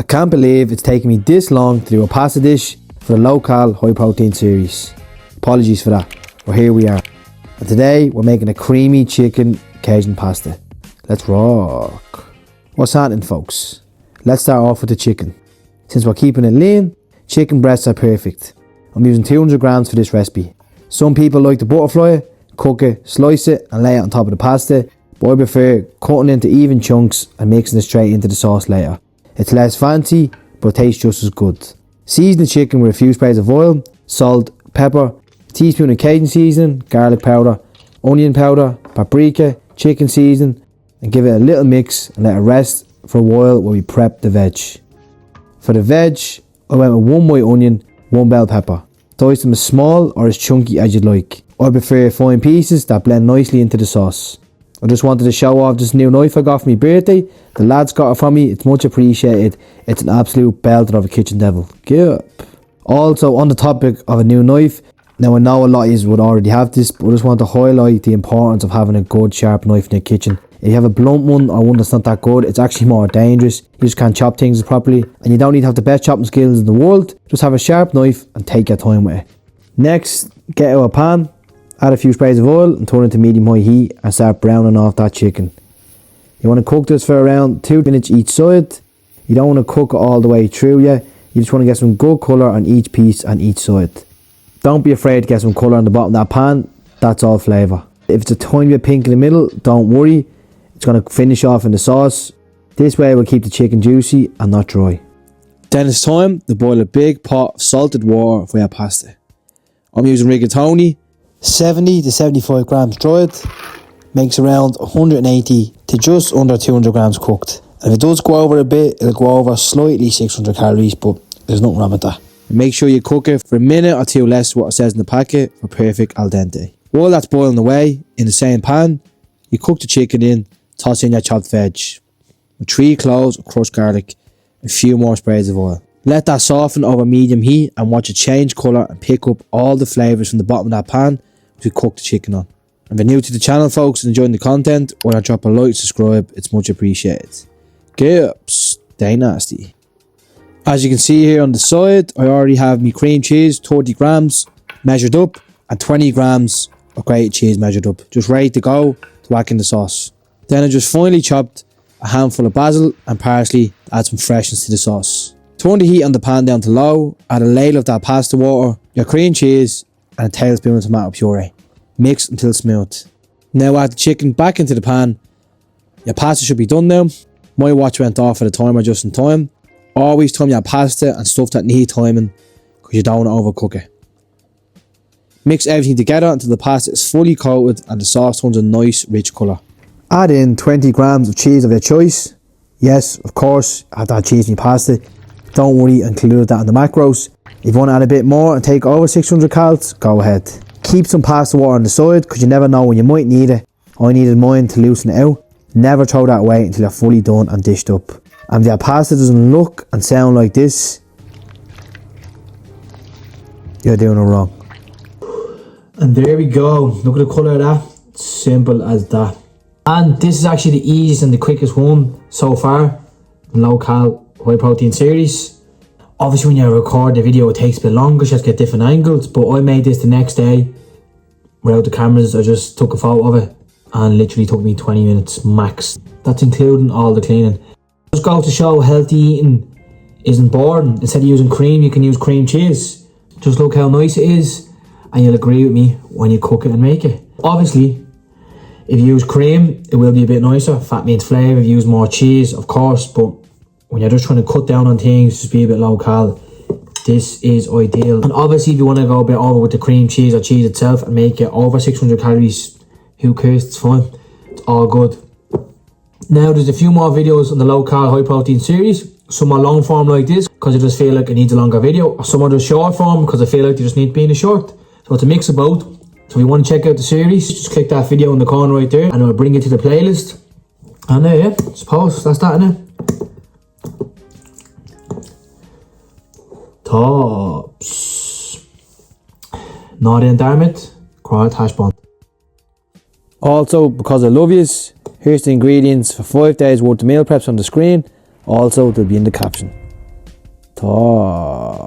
I can't believe it's taken me this long to do a pasta dish for the low-cal, high-protein series. Apologies for that, but here we are. And today we're making a creamy chicken Cajun pasta. Let's rock. What's happening, folks? Let's start off with the chicken. Since we're keeping it lean, chicken breasts are perfect. I'm using 200 grams for this recipe. Some people like to butterfly it, cook it, slice it and lay it on top of the pasta, but I prefer cutting into even chunks and mixing it straight into the sauce later. It's less fancy, but it tastes just as good. Season the chicken with a few sprays of oil, salt, pepper, a teaspoon of Cajun seasoning, garlic powder, onion powder, paprika, chicken seasoning, and give it a little mix and let it rest for a while while we prep the veg. For the veg, I went with 1 white onion, 1 bell pepper. Dice them as small or as chunky as you'd like. I prefer fine pieces that blend nicely into the sauce. I just wanted to show off this new knife I got for my birthday. The lads got it from me, it's much appreciated. It's an absolute belter of a kitchen devil. Get up. Also, on the topic of a new knife, now I know a lot of you would already have this, but I just want to highlight the importance of having a good sharp knife in your kitchen. If you have a blunt one or one that's not that good, it's actually more dangerous. You just can't chop things properly, and you don't need to have the best chopping skills in the world. Just have a sharp knife and take your time with it. Next, get out a pan, add a few sprays of oil and turn it to medium high heat and start browning off that chicken. You want to cook this for around 2 minutes each side. You don't want to cook it all the way through yet. You just want to get some good colour on each piece and each side. Don't be afraid to get some colour on the bottom of that pan, that's all flavour. If it's a tiny bit pink in the middle, don't worry. It's going to finish off in the sauce. This way will keep the chicken juicy and not dry. Then it's time to boil a big pot of salted water for your pasta. I'm using rigatoni, 70 to 75 grams dried, makes around 180 to just under 200 grams cooked. And if it does go over a bit, it'll go over slightly 600 calories, but there's nothing wrong with that. And make sure you cook it for a minute or two less what it says in the packet for perfect al dente. While that's boiling away, in the same pan, you cook the chicken in, toss in your chopped veg, with 3 cloves of crushed garlic, a few more sprays of oil. Let that soften over medium heat and watch it change colour and pick up all the flavours from the bottom of that pan as we cook the chicken on. If you're new to the channel, folks, and enjoying the content, why not drop a like, subscribe, it's much appreciated. Get up, stay nasty. As you can see here on the side, I already have my cream cheese, 30 grams measured up, and 20 grams of grated cheese measured up, just ready to go to whack in the sauce. Then I just finely chopped a handful of basil and parsley to add some freshness to the sauce. Turn the heat on the pan down to low, add a ladle of that pasta water, your cream cheese and a tablespoon of tomato puree. Mix until smooth. Now add the chicken back into the pan. Your pasta should be done now. My watch went off at the timer just in time. Always time your pasta and stuff that need timing because you don't want to overcook it. Mix everything together until the pasta is fully coated and the sauce turns a nice rich colour. Add in 20 grams of cheese of your choice. Yes, of course, add that cheese in your pasta. Don't worry, include that in the macros. If you want to add a bit more and take over 600 calories, go ahead. Keep some pasta water on the side because you never know when you might need it. I needed mine to loosen it out. Never throw that away until you're fully done and dished up. And if your pasta doesn't look and sound like this, you're doing it wrong. And there we go. Look at the colour of that. Simple as that. And this is actually the easiest and the quickest one so far. Low-cal, high-protein series. Obviously when you record the video it takes a bit longer, you have to get different angles, but I made this the next day without the cameras. I just took a photo of it and literally took me 20 minutes max. That's including all the cleaning. Just go to show healthy eating isn't boring. Instead of using cream, you can use cream cheese. Just look how nice it is and you'll agree with me when you cook it and make it. Obviously, if you use cream, it will be a bit nicer. Fat means flavour. If you use more cheese, of course, but when you're just trying to cut down on things, just be a bit low-cal, this is ideal. And obviously, if you want to go a bit over with the cream cheese or cheese itself and make it over 600 calories, who cares? It's fine. It's all good. Now, there's a few more videos on the low-cal, high-protein series. Some are long form like this because I just feel like it needs a longer video. Or some are just short form because I feel like they just need to be in a short. So it's a mix of both. So if you want to check out the series, just click that video in the corner right there and it'll bring you to the playlist. And yeah, suppose that's that, innit? Tops. Northern Darmit, Crowd Hash Bun. Also, because I love yous, here's the ingredients for 5 days worth of meal preps on the screen. Also, they'll be in the caption. Tá.